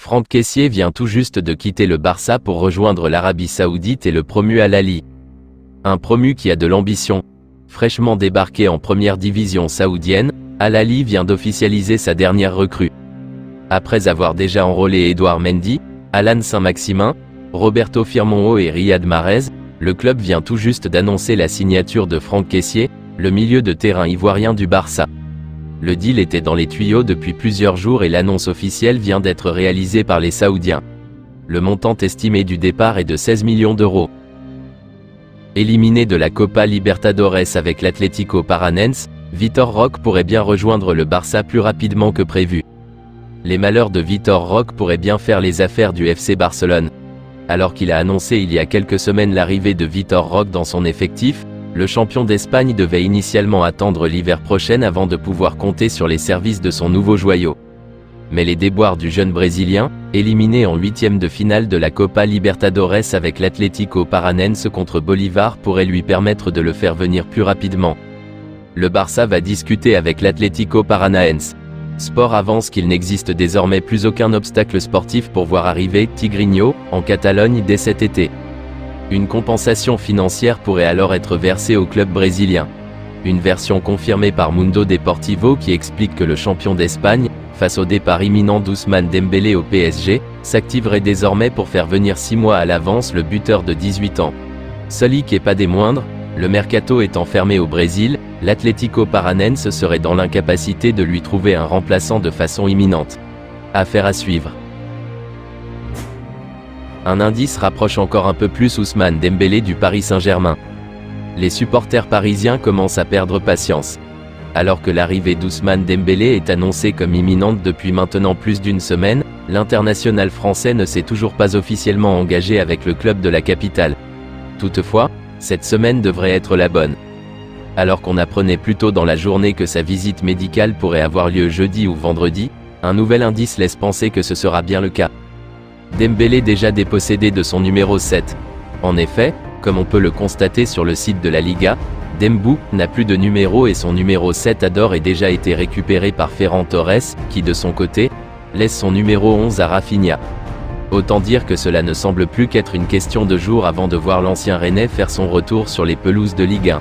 Franck Kessié vient tout juste de quitter le Barça pour rejoindre l'Arabie Saoudite et le promu Al Ahly. Un promu qui a de l'ambition. Fraîchement débarqué en première division saoudienne, Al Ahly vient d'officialiser sa dernière recrue. Après avoir déjà enrôlé Edouard Mendy, Alan Saint-Maximin, Roberto Firmino et Riyad Mahrez, le club vient tout juste d'annoncer la signature de Franck Kessié, le milieu de terrain ivoirien du Barça. Le deal était dans les tuyaux depuis plusieurs jours et l'annonce officielle vient d'être réalisée par les Saoudiens. Le montant estimé du départ est de 16 millions d'euros. Éliminé de la Copa Libertadores avec l'Atlético Paranense, Vitor Roque pourrait bien rejoindre le Barça plus rapidement que prévu. Les malheurs de Vitor Roque pourraient bien faire les affaires du FC Barcelone. Alors qu'il a annoncé il y a quelques semaines l'arrivée de Vitor Roque dans son effectif, le champion d'Espagne devait initialement attendre l'hiver prochain avant de pouvoir compter sur les services de son nouveau joyau. Mais les déboires du jeune Brésilien, éliminé en huitième de finale de la Copa Libertadores avec l'Atlético Paranense contre Bolívar, pourraient lui permettre de le faire venir plus rapidement. Le Barça va discuter avec l'Atlético Paranaense. Sport avance qu'il n'existe désormais plus aucun obstacle sportif pour voir arriver Tigrinho en Catalogne dès cet été. Une compensation financière pourrait alors être versée au club brésilien. Une version confirmée par Mundo Deportivo qui explique que le champion d'Espagne, face au départ imminent d'Ousmane Dembélé au PSG, s'activerait désormais pour faire venir 6 mois à l'avance le buteur de 18 ans. Solique et pas des moindres, le mercato étant fermé au Brésil, l'Atlético Paranense serait dans l'incapacité de lui trouver un remplaçant de façon imminente. Affaire à suivre. Un indice rapproche encore un peu plus Ousmane Dembélé du Paris Saint-Germain. Les supporters parisiens commencent à perdre patience. Alors que l'arrivée d'Ousmane Dembélé est annoncée comme imminente depuis maintenant plus d'une semaine, l'international français ne s'est toujours pas officiellement engagé avec le club de la capitale. Toutefois, cette semaine devrait être la bonne. Alors qu'on apprenait plus tôt dans la journée que sa visite médicale pourrait avoir lieu jeudi ou vendredi, un nouvel indice laisse penser que ce sera bien le cas. Dembélé déjà dépossédé de son numéro 7. En effet, comme on peut le constater sur le site de la Liga, Dembow n'a plus de numéro et son numéro 7 a d'ores et déjà été récupéré par Ferran Torres, qui de son côté, laisse son numéro 11 à Rafinha. Autant dire que cela ne semble plus qu'être une question de jours avant de voir l'ancien Rennais faire son retour sur les pelouses de Ligue 1.